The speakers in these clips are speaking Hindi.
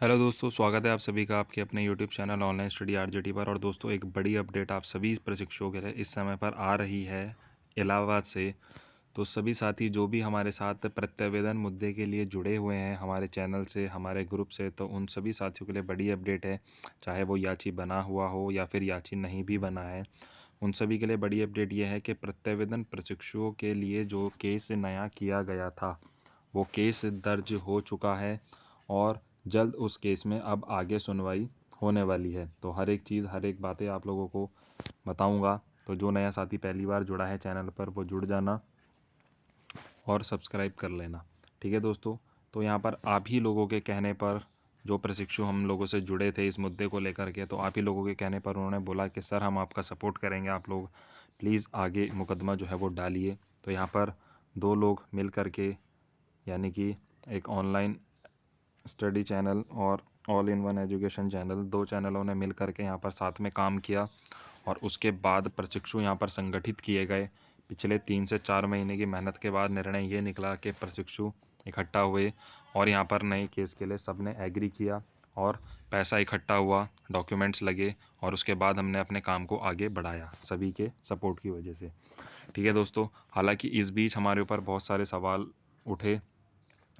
हेलो दोस्तों, स्वागत है आप सभी का आपके अपने YouTube channel online study RJT पर। और दोस्तों, एक बड़ी अपडेट आप सभी प्रशिक्षुओं के लिए इस समय पर आ रही है इलाहाबाद से। तो सभी साथी जो भी हमारे साथ प्रत्यावेदन मुद्दे के लिए जुड़े हुए हैं हमारे चैनल से, हमारे ग्रुप से, तो उन सभी साथियों के लिए बड़ी अपडेट है। चाहे वो याची बना हुआ हो या फिर याची नहीं भी बना है, उन सभी के लिए बड़ी अपडेट यह है कि प्रत्यावेदन प्रशिक्षुओं के लिए जो केस नया किया गया था वो केस दर्ज हो चुका है और जल्द उस केस में अब आगे सुनवाई होने वाली है। तो हर एक चीज़, हर एक बातें आप लोगों को बताऊंगा। तो जो नया साथी पहली बार जुड़ा है चैनल पर वो जुड़ जाना और सब्सक्राइब कर लेना। ठीक है दोस्तों। तो यहाँ पर आप ही लोगों के कहने पर, जो प्रशिक्षु हम लोगों से जुड़े थे इस मुद्दे को लेकर के, तो आप ही लोगों के कहने पर उन्होंने बोला कि सर हम आपका सपोर्ट करेंगे, आप लोग प्लीज़ आगे मुकदमा जो है वो डालिए। तो यहाँ पर दो लोग मिल कर के, यानी कि एक ऑनलाइन स्टडी चैनल और all in one education channel, दो चैनलों ने मिल कर के यहाँ पर साथ में काम किया और उसके बाद प्रशिक्षु यहाँ पर संगठित किए गए। पिछले 3 से 4 महीने की मेहनत के बाद निर्णय ये निकला कि प्रशिक्षु इकट्ठा हुए और यहाँ पर नए केस के लिए सब ने एग्री किया और पैसा इकट्ठा हुआ, डॉक्यूमेंट्स लगे और उसके बाद हमने अपने काम को आगे बढ़ाया सभी के सपोर्ट की वजह से। ठीक है दोस्तों। हालांकि इस बीच हमारे ऊपर बहुत सारे सवाल उठे,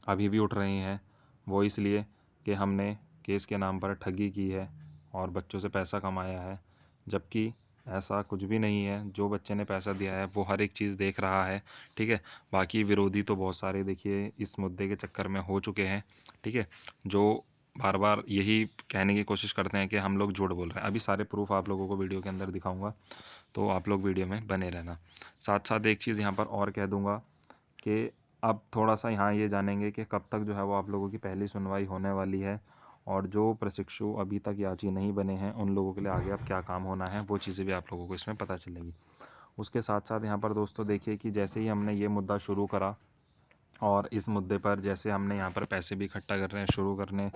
अभी भी उठ रहे हैं। वो इसलिए कि हमने केस के नाम पर ठगी की है और बच्चों से पैसा कमाया है, जबकि ऐसा कुछ भी नहीं है। जो बच्चे ने पैसा दिया है वो हर एक चीज़ देख रहा है। ठीक है। बाकी विरोधी तो बहुत सारे देखिए इस मुद्दे के चक्कर में हो चुके हैं। ठीक है। जो बार बार यही कहने की कोशिश करते हैं कि हम लोग झूठ बोल रहे हैं। अभी सारे प्रूफ आप लोगों को वीडियो के अंदर दिखाऊंगा, तो आप लोग वीडियो में बने रहना। साथ साथ एक चीज़ यहाँ पर और कह दूँगा कि अब थोड़ा सा यहाँ ये जानेंगे कि कब तक जो है वो आप लोगों की पहली सुनवाई होने वाली है और जो प्रशिक्षु अभी तक याची नहीं बने हैं उन लोगों के लिए आगे अब क्या काम होना है, वो चीज़ें भी आप लोगों को इसमें पता चलेंगी। उसके साथ साथ यहाँ पर दोस्तों देखिए कि जैसे ही हमने ये मुद्दा शुरू करा और इस मुद्दे पर जैसे हमने यहाँ पर पैसे भी इकट्ठा कर रहे हैं, शुरू करने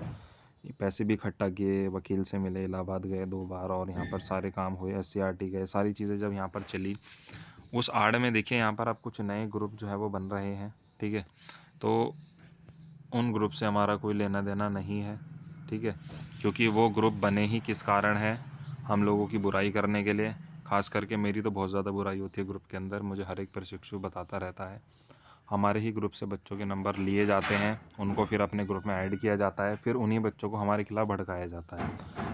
पैसे भी इकट्ठा किए, वकील से मिले, इलाहाबाद गए 2 बार और यहाँ पर सारे काम हुए, SCRT गए, सारी चीज़ें जब यहाँ पर चली, उस आड़ में देखिए यहाँ पर अब कुछ नए ग्रुप जो है वो बन रहे हैं। ठीक है। तो उन ग्रुप से हमारा कोई लेना देना नहीं है। ठीक है। क्योंकि वो ग्रुप बने ही किस कारण है, हम लोगों की बुराई करने के लिए। ख़ास करके मेरी तो बहुत ज़्यादा बुराई होती है ग्रुप के अंदर, मुझे हर एक प्रशिक्षु बताता रहता है। हमारे ही ग्रुप से बच्चों के नंबर लिए जाते हैं, उनको फिर अपने ग्रुप में ऐड किया जाता है, फिर उन्हीं बच्चों को हमारे खिलाफ़ भड़काया जाता है।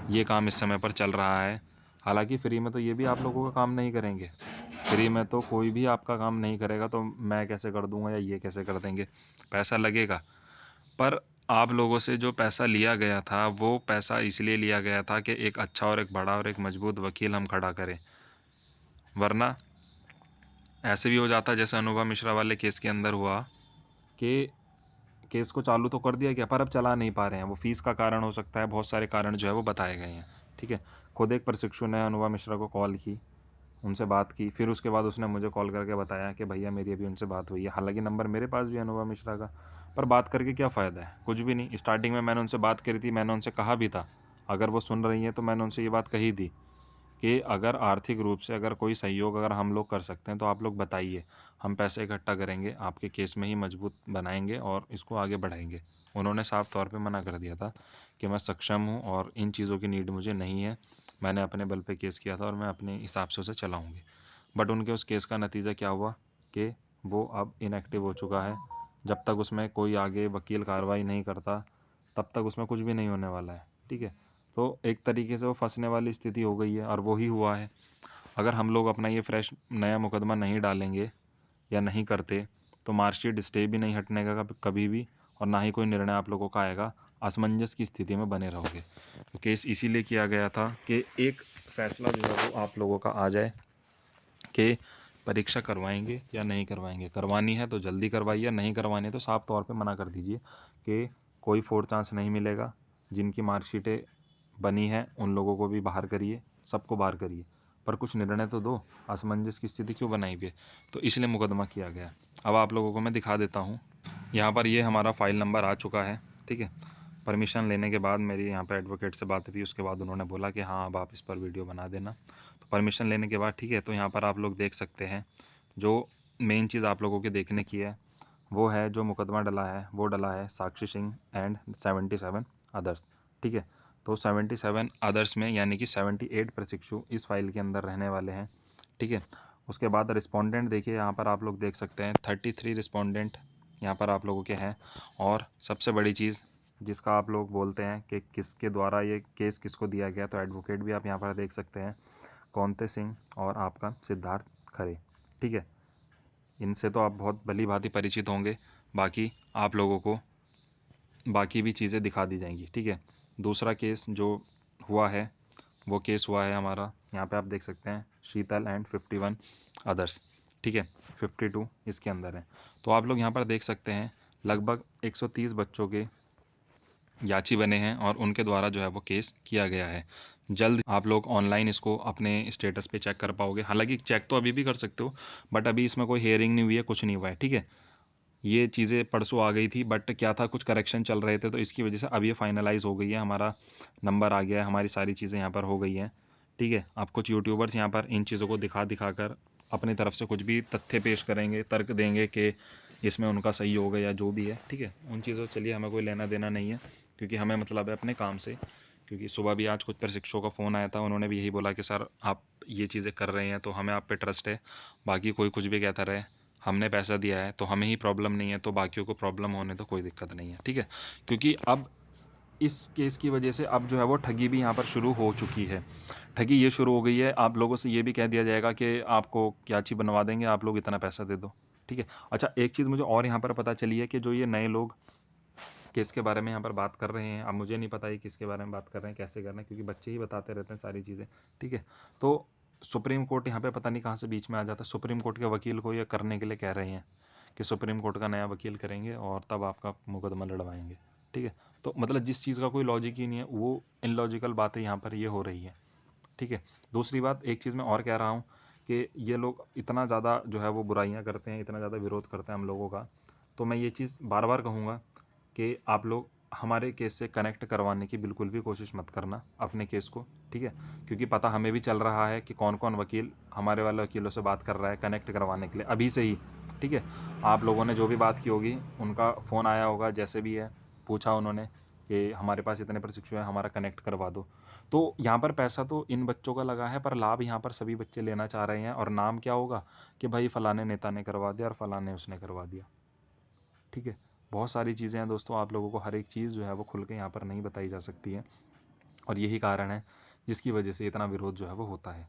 ये काम इस समय पर चल रहा है। हालांकि फ्री में तो ये भी आप लोगों का काम नहीं करेंगे। फ्री में तो कोई भी आपका काम नहीं करेगा, तो मैं कैसे कर दूंगा या ये कैसे कर देंगे, पैसा लगेगा। पर आप लोगों से जो पैसा लिया गया था वो पैसा इसलिए लिया गया था कि एक अच्छा और एक बड़ा और एक मजबूत वकील हम खड़ा करें। वरना ऐसे भी हो जाता जैसे अनुभव मिश्रा वाले केस के अंदर हुआ कि केस को चालू तो कर दिया गया पर अब चला नहीं पा रहे हैं। वो फीस का कारण हो सकता है, बहुत सारे कारण जो है वो बताए गए हैं। ठीक है। खुद एक प्रशिक्षु ने अनुभव मिश्रा को कॉल की, उनसे बात की, फिर उसके बाद उसने मुझे कॉल करके बताया कि भैया मेरी अभी उनसे बात हुई है। हालांकि नंबर मेरे पास भी है अनुभव मिश्रा का, पर बात करके क्या फ़ायदा है, कुछ भी नहीं। स्टार्टिंग में मैंने उनसे बात करी थी, मैंने उनसे कहा भी था, अगर वो सुन रही हैं तो मैंने उनसे ये बात कही थी कि अगर आर्थिक रूप से अगर कोई सहयोग अगर हम लोग कर सकते हैं तो आप लोग बताइए, हम पैसे इकट्ठा करेंगे, आपके केस में ही मजबूत बनाएंगे और इसको आगे बढ़ाएंगे। उन्होंने साफ तौर पे मना कर दिया था कि मैं सक्षम हूँ और इन चीज़ों की नीड मुझे नहीं है, मैंने अपने बल पे केस किया था और मैं अपने हिसाब से उसे चलाऊँगी। बट उनके उस केस का नतीजा क्या हुआ कि वो अब इनएक्टिव हो चुका है। जब तक उसमें कोई आगे वकील कार्रवाई नहीं करता तब तक उसमें कुछ भी नहीं होने वाला है। ठीक है। तो एक तरीके से वो फंसने वाली स्थिति हो गई है और वो ही हुआ है। अगर हम लोग अपना ये फ्रेश नया मुकदमा नहीं डालेंगे या नहीं करते तो मार्कशीट स्टे भी नहीं हटने का कभी भी, और ना ही कोई निर्णय आप लोगों का आएगा। असमंजस की स्थिति में बने रहोगे। तो केस इसीलिए किया गया था कि एक फ़ैसला जो है वो आप लोगों का आ जाए कि परीक्षा करवाएंगे या नहीं करवाएंगे। करवानी है तो जल्दी करवाइए, नहीं करवानी है तो साफ तौर पे मना कर दीजिए कि कोई फोर्थ चांस नहीं मिलेगा। जिनकी मार्कशीटें बनी हैं उन लोगों को भी बाहर करिए, सबको बाहर करिए, पर कुछ निर्णय तो दो। असमंजस की स्थिति क्यों बनाई हुई है, तो इसलिए मुकदमा किया गया। अब आप लोगों को मैं दिखा देता हूँ। यहाँ पर ये हमारा फ़ाइल नंबर आ चुका है। ठीक है। परमिशन लेने के बाद मेरी यहाँ पर एडवोकेट से बात हुई, उसके बाद उन्होंने बोला कि हाँ अब आप इस पर वीडियो बना देना। तो परमिशन लेने के बाद ठीक है, तो यहाँ पर आप लोग देख सकते हैं जो मेन चीज़ आप लोगों के देखने की है वो है जो मुकदमा डला है वो डला है साक्षी सिंह एंड 77 अदर्स। ठीक है। तो 77 अदर्स में यानी कि 78 प्रशिक्षु इस फाइल के अंदर रहने वाले हैं, ठीक है। उसके बाद रिस्पोंडेंट देखिए, यहाँ पर आप लोग देख सकते हैं 33 रिस्पोंडेंट यहाँ पर आप लोगों के हैं। और सबसे बड़ी चीज़ जिसका आप लोग बोलते हैं कि किसके द्वारा ये केस किसको दिया गया, तो एडवोकेट भी आप यहाँ पर देख सकते हैं, कौनते सिंह और आपका सिद्धार्थ खरे, ठीक है। इनसे तो आप बहुत भली भांति परिचित होंगे, बाकी आप लोगों को बाकी भी चीज़ें दिखा दी जाएंगी, ठीक है। दूसरा केस जो हुआ है वो केस हुआ है हमारा, यहाँ पे आप देख सकते हैं शीतल एंड 51 अदर्स, ठीक है। 52 इसके अंदर है। तो आप लोग यहाँ पर देख सकते हैं लगभग 130 बच्चों के याची बने हैं और उनके द्वारा जो है वो केस किया गया है। जल्द आप लोग ऑनलाइन इसको अपने स्टेटस पे चेक कर पाओगे। हालांकि चेक तो अभी भी कर सकते हो, बट अभी इसमें कोई हेयरिंग नहीं हुई है, कुछ नहीं हुआ है, ठीक है। ये चीज़ें परसों आ गई थी, बट क्या था कुछ करेक्शन चल रहे थे, तो इसकी वजह से अब ये फाइनलाइज़ हो गई है, हमारा नंबर आ गया है, हमारी सारी चीज़ें यहाँ पर हो गई हैं, ठीक है। अब कुछ यूट्यूबर्स यहाँ पर इन चीज़ों को दिखा कर अपनी तरफ से कुछ भी तथ्य पेश करेंगे, तर्क देंगे कि इसमें उनका सही होगा या जो भी है, ठीक है। उन चीज़ों से चलिए हमें कोई लेना देना नहीं है, क्योंकि हमें मतलब है अपने काम से। क्योंकि सुबह भी आज कुछ प्रशिक्षकों का फ़ोन आया था, उन्होंने भी यही बोला कि सर आप ये चीज़ें कर रहे हैं तो हमें आप पे ट्रस्ट है, बाकी कोई कुछ भी कहता रहे, हमने पैसा दिया है तो हमें ही प्रॉब्लम नहीं है, तो बाकियों को प्रॉब्लम होने तो कोई दिक्कत नहीं है, ठीक है। क्योंकि अब इस केस की वजह से अब जो है वो ठगी भी यहाँ पर शुरू हो चुकी है। ठगी ये शुरू हो गई है, आप लोगों से ये भी कह दिया जाएगा कि आपको क्या चीज़ बनवा देंगे, आप लोग इतना पैसा दे दो, ठीक है। अच्छा, एक चीज़ मुझे और यहाँ पर पता चली है कि जो ये नए लोग किसके बारे में यहाँ पर बात कर रहे हैं, अब मुझे नहीं पता ये किसके बारे में बात कर रहे हैं, कैसे कर रहे हैं, क्योंकि बच्चे ही बताते रहते हैं सारी चीज़ें, ठीक है। तो सुप्रीम कोर्ट यहाँ पे पता नहीं कहाँ से बीच में आ जाता है, सुप्रीम कोर्ट के वकील को ये करने के लिए कह रहे हैं कि सुप्रीम कोर्ट का नया वकील करेंगे और तब आपका मुकदमा लड़वाएंगे, ठीक है। तो मतलब जिस चीज़ का कोई लॉजिक ही नहीं है, वो इनलॉजिकल बातें यहाँ पर ये हो रही है, ठीक है। दूसरी बात, एक चीज़ मैं और कह रहा हूँ कि ये लोग इतना ज़्यादा जो है वो बुराइयाँ करते हैं, इतना ज़्यादा विरोध करते हैं हम लोगों का, तो मैं ये चीज़ बार बार कहूँगा कि आप लोग हमारे केस से कनेक्ट करवाने की बिल्कुल भी कोशिश मत करना अपने केस को, ठीक है। क्योंकि पता हमें भी चल रहा है कि कौन कौन वकील हमारे वाले वकीलों से बात कर रहा है कनेक्ट करवाने के लिए अभी से ही, ठीक है। आप लोगों ने जो भी बात की होगी, उनका फ़ोन आया होगा, जैसे भी है, पूछा उन्होंने कि हमारे पास इतने प्रशिक्षु हैं, हमारा कनेक्ट करवा दो। तो यहाँ पर पैसा तो इन बच्चों का लगा है, पर लाभ यहाँ पर सभी बच्चे लेना चाह रहे हैं, और नाम क्या होगा कि भाई फ़लाने नेता ने करवा दिया और फ़लाने उसने करवा दिया, ठीक है। बहुत सारी चीज़ें हैं दोस्तों, आप लोगों को हर एक चीज़ जो है वो खुल के यहाँ पर नहीं बताई जा सकती है, और यही कारण है जिसकी वजह से इतना विरोध जो है वो होता है।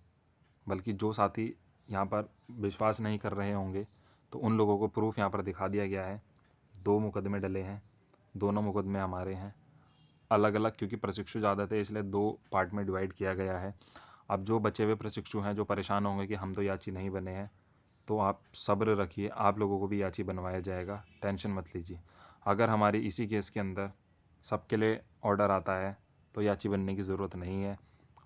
बल्कि जो साथी यहाँ पर विश्वास नहीं कर रहे होंगे, तो उन लोगों को प्रूफ यहाँ पर दिखा दिया गया है। 2 मुकदमे डले हैं, दोनों मुकदमे हमारे हैं, अलग अलग, क्योंकि प्रशिक्षु ज़्यादा थे इसलिए 2 पार्ट में डिवाइड किया गया है। अब जो बचे हुए प्रशिक्षु हैं जो परेशान होंगे कि हम तो याची नहीं बने हैं, तो आप सब्र रखिए, आप लोगों को भी याची बनवाया जाएगा, टेंशन मत लीजिए। अगर हमारी इसी केस के अंदर सबके लिए ऑर्डर आता है तो याची बनने की ज़रूरत नहीं है,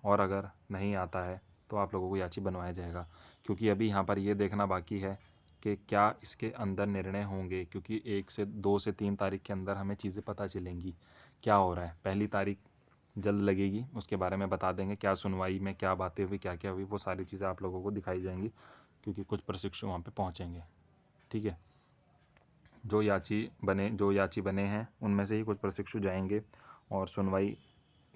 और अगर नहीं आता है तो आप लोगों को याची बनवाया जाएगा। क्योंकि अभी यहाँ पर ये देखना बाकी है कि क्या इसके अंदर निर्णय होंगे, क्योंकि 1 से 2 से 3 तारीख के अंदर हमें चीज़ें पता चलेंगी क्या हो रहा है। पहली तारीख जल्द लगेगी, उसके बारे में बता देंगे क्या सुनवाई में क्या बातें हुई, क्या क्या हुई, वो सारी चीज़ें आप लोगों को दिखाई जाएंगी, क्योंकि कुछ प्रशिक्षु वहाँ पे पहुँचेंगे, ठीक है। जो याची बने हैं उनमें से ही कुछ प्रशिक्षु जाएंगे, और सुनवाई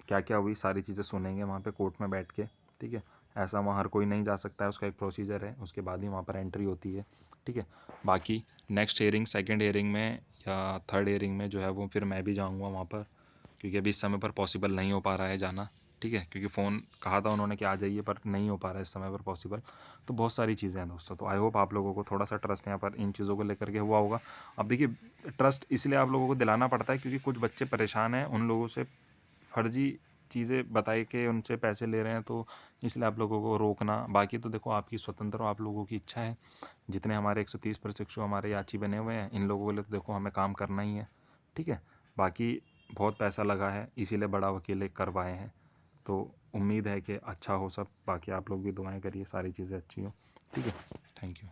क्या क्या हुई सारी चीज़ें सुनेंगे वहाँ पे कोर्ट में बैठ के, ठीक है। ऐसा वहाँ हर कोई नहीं जा सकता है, उसका एक प्रोसीजर है, उसके बाद ही वहाँ पर एंट्री होती है, ठीक है। बाकी नेक्स्ट हेयरिंग, सेकंड हेयरिंग में या थर्ड हेयरिंग में जो है वो फिर मैं भी जाऊँगा वहाँ पर, क्योंकि अभी इस समय पर पॉसिबल नहीं हो पा रहा है जाना, ठीक है। क्योंकि फ़ोन कहा था उन्होंने कि आ जाइए, पर नहीं हो पा रहा है इस समय पर पॉसिबल। तो बहुत सारी चीज़ें हैं दोस्तों, तो आई होप आप लोगों को थोड़ा सा ट्रस्ट यहाँ पर इन चीज़ों को लेकर के हुआ होगा। अब देखिए, ट्रस्ट इसलिए आप लोगों को दिलाना पड़ता है क्योंकि कुछ बच्चे परेशान हैं, उन लोगों से फर्जी चीज़ें बताई के उनसे पैसे ले रहे हैं, तो इसलिए आप लोगों को रोकना। बाकी तो देखो आपकी स्वतंत्र हो, आप लोगों की इच्छा है। जितने हमारे 130 प्रशिक्षु हमारे याची बने हुए हैं, इन लोगों के लिए तो देखो हमें काम करना ही है, ठीक है। बाकी बहुत पैसा लगा है, इसीलिए बड़ा वकील एक करवाए हैं, तो उम्मीद है कि अच्छा हो सब। बाकी आप लोग भी दुआएं करिए सारी चीज़ें अच्छी हो, ठीक है। Thank you.